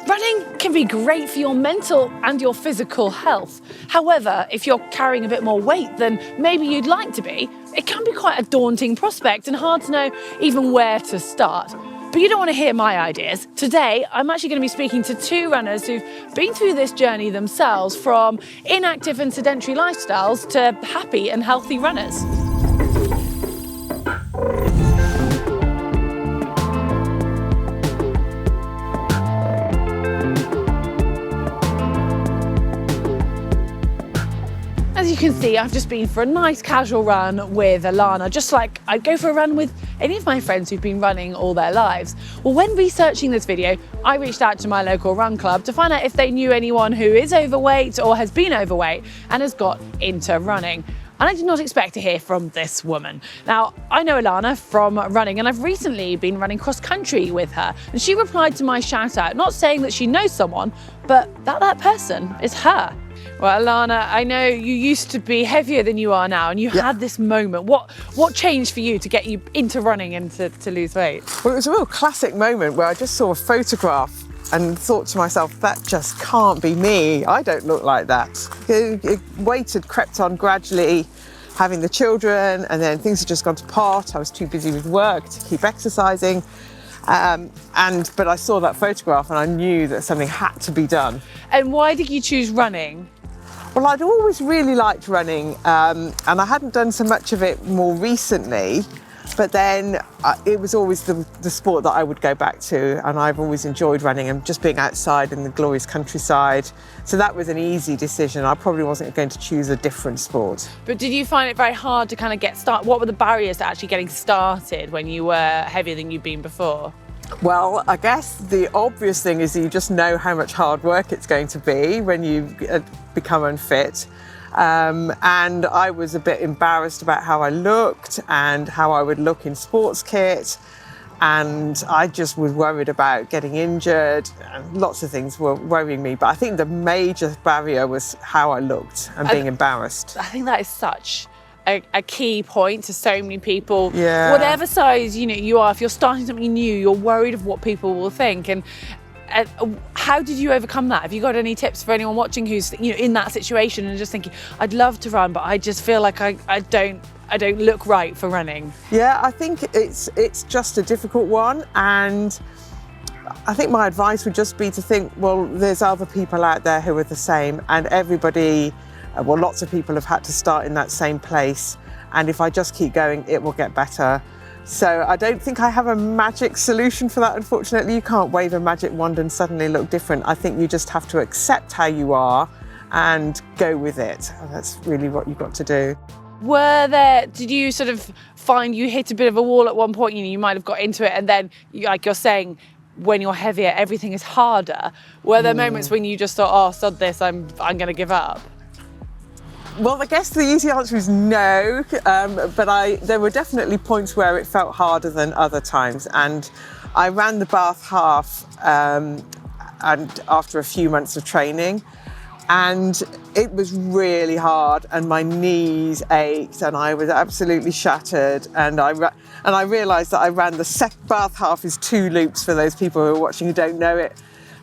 Running can be great for your mental and your physical health. However, if you're carrying a bit more weight than maybe you'd like to be, it can be quite a daunting prospect and hard to know even where to start. But you don't want to hear my ideas. Today, I'm actually going to be speaking to two runners who've been through this journey themselves, from inactive and sedentary lifestyles to happy and healthy runners. As you can see, I've just been for a nice casual run with Alana, just like I'd go for a run with any of my friends who've been running all their lives. Well, when researching this video, I reached out to my local run club to find out if they knew anyone who is overweight or has been overweight and has got into running. And I did not expect to hear from this woman. Now, I know Alana from running, and I've recently been running cross country with her. And she replied to my shout out, not saying that she knows someone, but that person is her. Well, Alana, I know you used to be heavier than you are now, and you had this moment. What changed for you to get you into running and to lose weight? Well, it was a real classic moment where I just saw a photograph and thought to myself, that just can't be me. I don't look like that. Weight had crept on gradually, having the children, and then things had just gone to pot. I was too busy with work to keep exercising. But I saw that photograph and I knew that something had to be done. And why did you choose running? Well, I'd always really liked running, and I hadn't done so much of it more recently, but then it was always the sport that I would go back to, and I've always enjoyed running and just being outside in the glorious countryside. So that was an easy decision. I probably wasn't going to choose a different sport. But did you find it very hard to kind of get started? What were the barriers to actually getting started when you were heavier than you'd been before? Well, I guess the obvious thing is that you just know how much hard work it's going to be when you become unfit. And I was a bit embarrassed about how I looked and how I would look in sports kit. And I just was worried about getting injured, and lots of things were worrying me. But I think the major barrier was how I looked and being embarrassed. I think that is such a key point to so many people. Yeah. Whatever size you are, if you're starting something new, you're worried of what people will think. And how did you overcome that? Have you got any tips for anyone watching who's in that situation and just thinking, I'd love to run, but I just feel like I don't look right for running? Yeah, I think it's just a difficult one, and I think my advice would just be to think, well, there's other people out there who are the same, and everybody, lots of people have had to start in that same place, and if I just keep going, it will get better. So I don't think I have a magic solution for that, unfortunately. You can't wave a magic wand and suddenly look different. I think you just have to accept how you are and go with it. That's really what you've got to do. Did you sort of find you hit a bit of a wall at one point? You might have got into it, and then, like you're saying, when you're heavier, everything is harder. Were there moments when you just thought, oh, sod this, I'm going to give up? Well, I guess the easy answer is no, but there were definitely points where it felt harder than other times. And I ran the Bath Half and after a few months of training, and it was really hard, and my knees ached, and I was absolutely shattered. And I realised that I ran the Bath Half is 2 loops for those people who are watching who don't know it.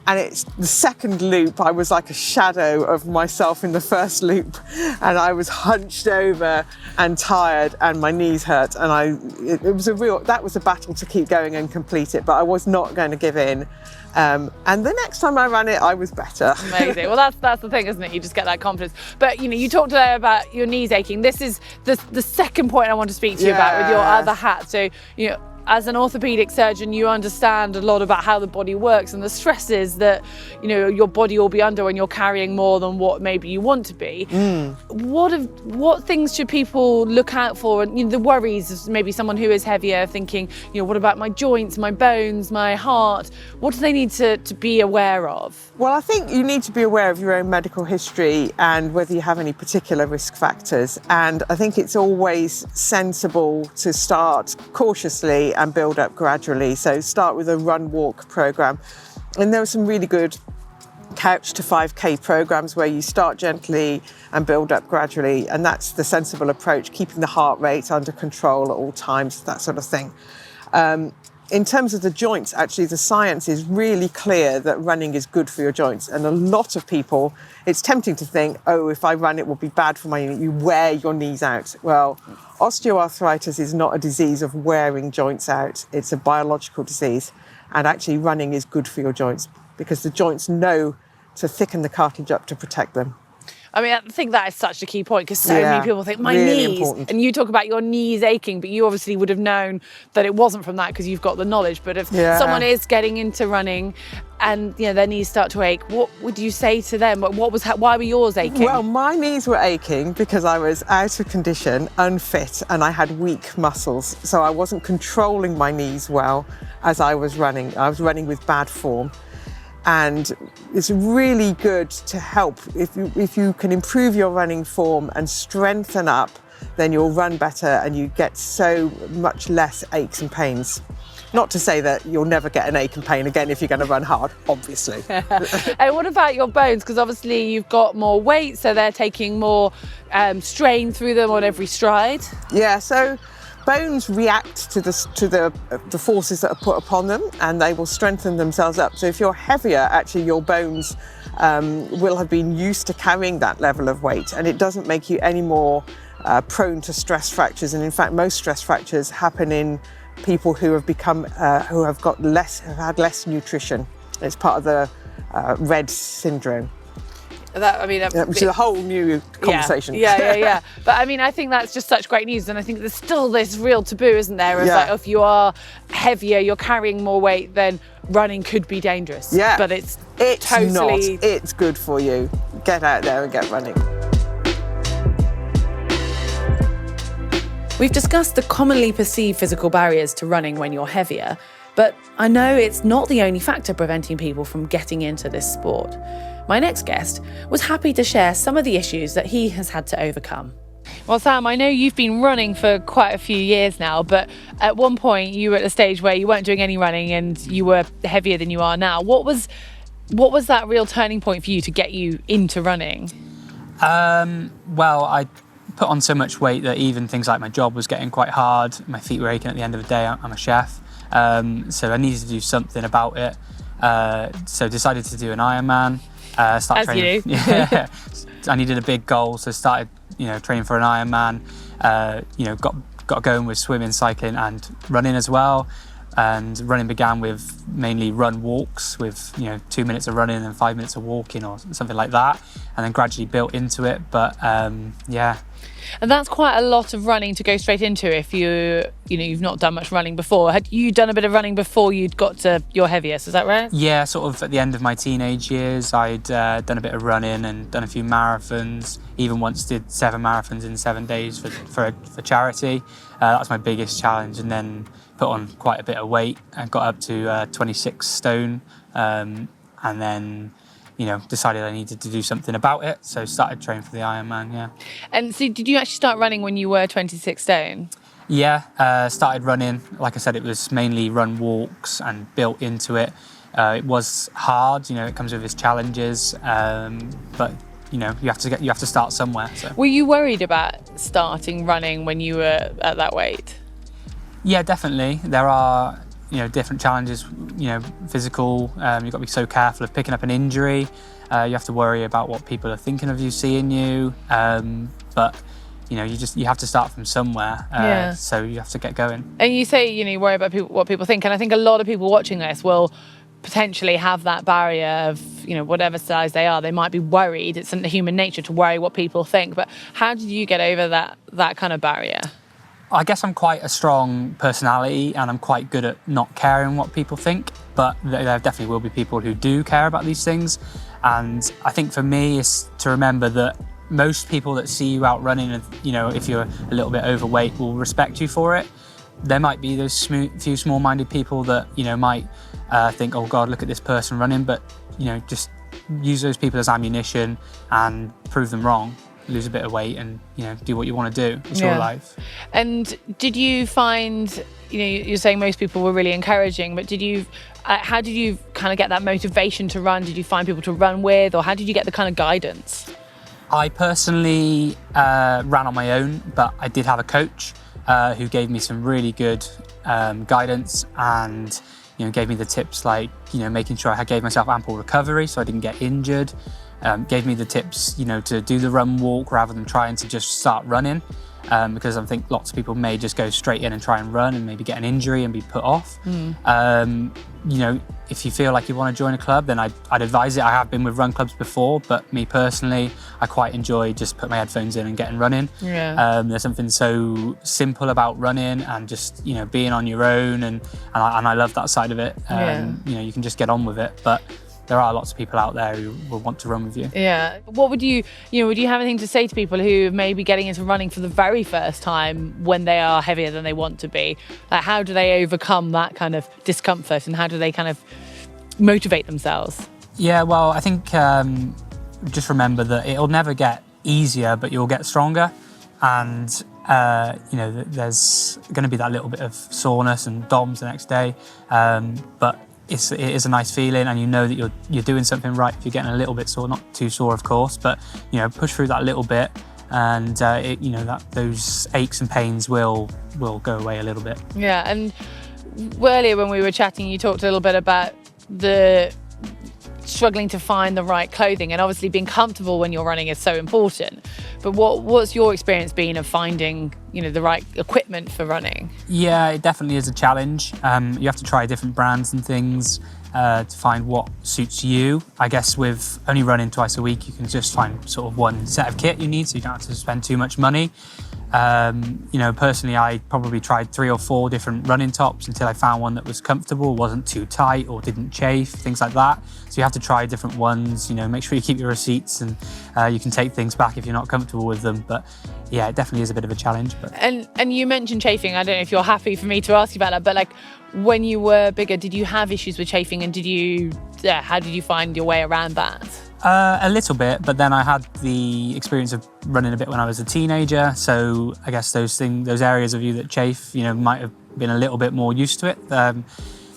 And it's the second loop, I was like a shadow of myself in the first loop, and I was hunched over and tired, and my knees hurt, and that was a battle to keep going and complete it, but I was not going to give in. And the next time I ran it, I was better. Amazing. Well, that's the thing, isn't it? You just get that confidence. But you talked there about your knees aching. This is the second point I want to speak to you about with your other hat. So as an orthopedic surgeon, you understand a lot about how the body works and the stresses that your body will be under when you're carrying more than what maybe you want to be. What things should people look out for? And the worries of maybe someone who is heavier, thinking, what about my joints, my bones, my heart? What do they need to be aware of? Well, I think you need to be aware of your own medical history and whether you have any particular risk factors. And I think it's always sensible to start cautiously and build up gradually. So start with a run-walk program. And there are some really good couch to 5K programs where you start gently and build up gradually. And that's the sensible approach, keeping the heart rate under control at all times, that sort of thing. in terms of the joints, actually, the science is really clear that running is good for your joints. And a lot of people, it's tempting to think, oh, if I run, it will be bad for my knee. You wear your knees out. Well, osteoarthritis is not a disease of wearing joints out. It's a biological disease. And actually, running is good for your joints because the joints know to thicken the cartilage up to protect them. I mean, I think that is such a key point because so many people think my really knees, important. and you talk about your knees aching, but you obviously would have known that it wasn't from that because you've got the knowledge. But if someone is getting into running and their knees start to ache, what would you say to them? Why were yours aching? Well, my knees were aching because I was out of condition, unfit, and I had weak muscles. So I wasn't controlling my knees well as I was running. I was running with bad form. And it's really good to help. If you can improve your running form and strengthen up, then you'll run better and you get so much less aches and pains. Not to say that you'll never get an ache and pain again if you're going to run hard, obviously. And what about your bones? Because obviously you've got more weight, so they're taking more strain through them on every stride. Yeah, so bones react to the forces that are put upon them, and they will strengthen themselves up. So if you're heavier, actually your bones will have been used to carrying that level of weight, and it doesn't make you any more prone to stress fractures. And in fact, most stress fractures happen in people who have had less nutrition. It's part of the RED syndrome. Which is a whole new conversation. Yeah. But I mean, I think that's just such great news. And I think there's still this real taboo, isn't there? Of like, if you are heavier, you're carrying more weight, then running could be dangerous. Yeah. But it's totally not. It's good for you. Get out there and get running. We've discussed the commonly perceived physical barriers to running when you're heavier, but I know it's not the only factor preventing people from getting into this sport. My next guest was happy to share some of the issues that he has had to overcome. Well, Sam, I know you've been running for quite a few years now, but at one point you were at a stage where you weren't doing any running and you were heavier than you are now. What was that real turning point for you to get you into running? Well, I put on so much weight that even things like my job was getting quite hard. My feet were aching at the end of the day. I'm a chef, so I needed to do something about it. So decided to do an Ironman. Started As training. you do. Yeah, I needed a big goal, so started training for an Ironman. Got going with swimming, cycling, and running as well. And running began with mainly run walks with 2 minutes of running and 5 minutes of walking or something like that, and then gradually built into it. But And that's quite a lot of running to go straight into if you've not done much running before. Had you done a bit of running before you'd got to your heaviest, is that right? Yeah, sort of at the end of my teenage years, I'd done a bit of running and done a few marathons. Even once did 7 marathons in 7 days for charity. That was my biggest challenge, and then put on quite a bit of weight and got up to 26 stone, and then decided I needed to do something about it, so started training for the Ironman. Yeah. And so did you actually start running when you were 26 stone? Yeah, started running. Like I said, it was mainly run walks and built into it. It was hard, it comes with its challenges, but you have to start somewhere. So. Were you worried about starting running when you were at that weight? Yeah, definitely. There are different challenges, physical. You've got to be so careful of picking up an injury. You have to worry about what people are thinking of you, seeing you. But you have to start from somewhere. So you have to get going. And you say you worry about what people think, and I think a lot of people watching this will potentially have that barrier of whatever size they are. They might be worried. It's in human nature to worry what people think. But how did you get over that kind of barrier? I guess I'm quite a strong personality and I'm quite good at not caring what people think, but there definitely will be people who do care about these things. And I think for me it's to remember that most people that see you out running, and if you're a little bit overweight, will respect you for it. There might be those few small-minded people that might think, oh God, look at this person running, but just use those people as ammunition and prove them wrong. Lose a bit of weight and do what you want to do. It's your life. And did you find you're saying most people were really encouraging, but how did you kind of get that motivation to run? Did you find people to run with, or how did you get the kind of guidance? I personally ran on my own, but I did have a coach who gave me some really good guidance and gave me the tips like making sure I gave myself ample recovery so I didn't get injured. Gave me the tips to do the run walk rather than trying to just start running, because I think lots of people may just go straight in and try and run and maybe get an injury and be put off. If you feel like you want to join a club, then I'd advise it. I have been with run clubs before, but me personally, I quite enjoy just put my headphones in and getting running. There's something so simple about running and just being on your own, and I love that side of it. You can just get on with it, but there are lots of people out there who will want to run with you. Yeah. What would you would you have anything to say to people who may be getting into running for the very first time when they are heavier than they want to be? Like, how do they overcome that kind of discomfort, and how do they kind of motivate themselves? Yeah, well, I think just remember that it'll never get easier, but you'll get stronger. And, there's going to be that little bit of soreness and DOMS the next day. But it is a nice feeling, and that you're doing something right if you're getting a little bit sore, not too sore, of course, but push through that little bit, and that those aches and pains will go away a little bit. Yeah, and earlier when we were chatting, you talked a little bit about the struggling to find the right clothing, and obviously being comfortable when you're running is so important. But what's your experience been of finding the right equipment for running? Yeah, it definitely is a challenge. You have to try different brands and things to find what suits you. I guess with only running twice a week, you can just find sort of one set of kit you need, so you don't have to spend too much money. Personally, I probably tried 3 or 4 different running tops until I found one that was comfortable, wasn't too tight or didn't chafe, things like that. So you have to try different ones, make sure you keep your receipts, and you can take things back if you're not comfortable with them. But yeah, it definitely is a bit of a challenge. But And you mentioned chafing. I don't know if you're happy for me to ask you about that, but like when you were bigger, did you have issues with chafing, and how did you find your way around that? A little bit, but then I had the experience of running a bit when I was a teenager, so I guess those areas of you that chafe, might have been a little bit more used to it.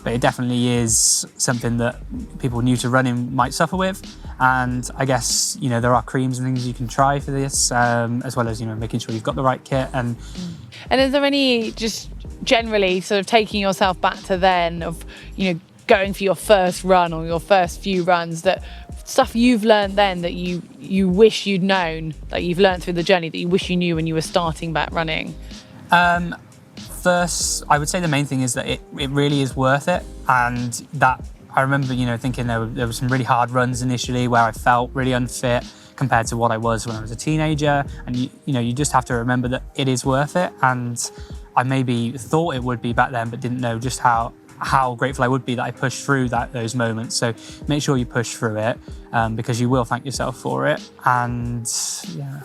But it definitely is something that people new to running might suffer with. And I guess, there are creams and things you can try for this, as well as, making sure you've got the right kit. And is there any, just generally sort of taking yourself back to then of, going for your first run or your first few runs, that stuff you've learned then that you wish you'd known, that you've learned through the journey, that you wish you knew when you were starting back running? First, I would say the main thing is that it really is worth it, and that I remember, thinking there were some really hard runs initially where I felt really unfit compared to what I was when I was a teenager, and you just have to remember that it is worth it. And I maybe thought it would be back then, but didn't know just how grateful I would be that I pushed through those moments. So make sure you push through it, because you will thank yourself for it. And yeah.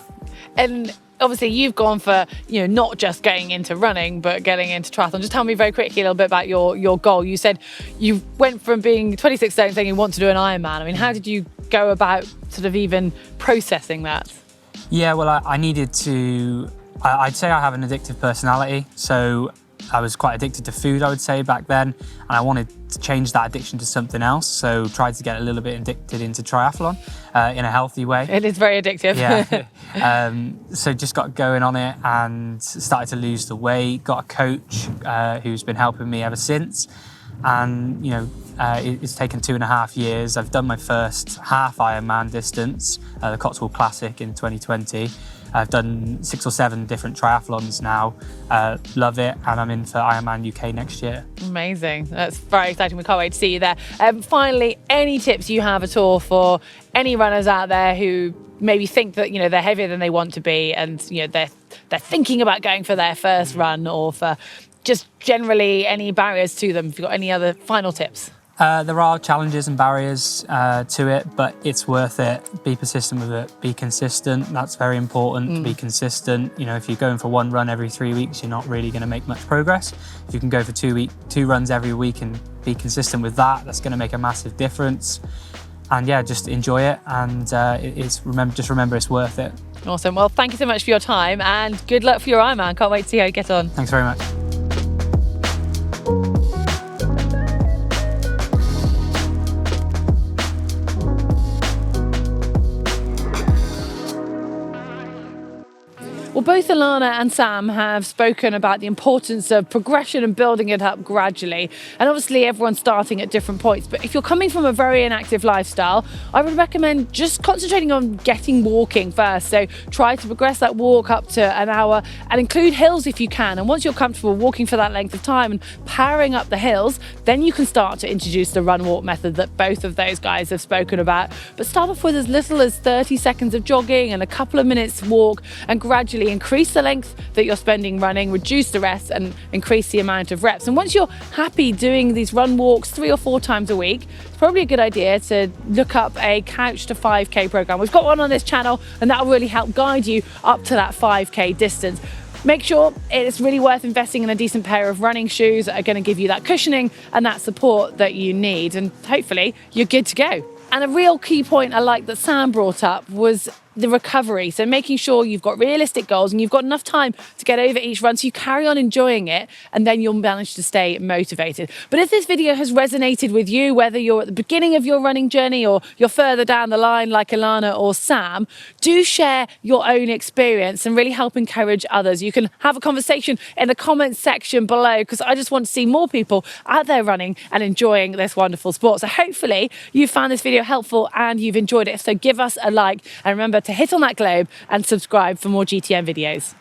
And obviously you've gone for, not just getting into running, but getting into triathlon. Just tell me very quickly a little bit about your goal. You said you went from being 26 stone saying you want to do an Ironman. I mean, how did you go about sort of even processing that? Yeah, well, I needed to, I'd say I have an addictive personality. So I was quite addicted to food, I would say, back then, and I wanted to change that addiction to something else, so tried to get a little bit addicted into triathlon in a healthy way. It is very addictive. Yeah. So just got going on it and started to lose the weight, got a coach who's been helping me ever since, and it's taken 2.5 years. I've done my first half Ironman distance, the Cotswold Classic in 2020. I've done 6 or 7 different triathlons now. Love it, and I'm in for Ironman UK next year. Amazing. That's very exciting. We can't wait to see you there. Finally, any tips you have at all for any runners out there who maybe think that they're heavier than they want to be, and they're thinking about going for their first run, or for just generally any barriers to them? If you've got any other final tips? There are challenges and barriers to it, but it's worth it. Be persistent with it. Be consistent. That's very important. To be consistent. If you're going for one run every 3 weeks, you're not really going to make much progress. If you can go for 2 runs every week and be consistent with that, that's going to make a massive difference. And yeah, just enjoy it, and remember it's worth it. Awesome. Well, thank you so much for your time, and good luck for your Ironman. Can't wait to see how you get on. Thanks very much. Well, both Alana and Sam have spoken about the importance of progression and building it up gradually. And obviously everyone's starting at different points. But if you're coming from a very inactive lifestyle, I would recommend just concentrating on getting walking first. So try to progress that walk up to an hour and include hills if you can. And once you're comfortable walking for that length of time and powering up the hills, then you can start to introduce the run walk method that both of those guys have spoken about. But start off with as little as 30 seconds of jogging and a couple of minutes walk, and gradually increase the length that you're spending running, reduce the rest and increase the amount of reps. And once you're happy doing these run walks 3 or 4 times a week, it's probably a good idea to look up a couch to 5k program. We've got one on this channel and that will really help guide you up to that 5k distance. Make sure it's really worth investing in a decent pair of running shoes that are going to give you that cushioning and that support that you need, and hopefully you're good to go. And a real key point I like that Sam brought up was the recovery. So making sure you've got realistic goals and you've got enough time to get over each run so you carry on enjoying it, and then you'll manage to stay motivated. But if this video has resonated with you, whether you're at the beginning of your running journey or you're further down the line like Alana or Sam, do share your own experience and really help encourage others. You can have a conversation in the comments section below, because I just want to see more people out there running and enjoying this wonderful sport. So hopefully you found this video helpful and you've enjoyed it. So give us a like, and remember to hit on that globe and subscribe for more GTN videos.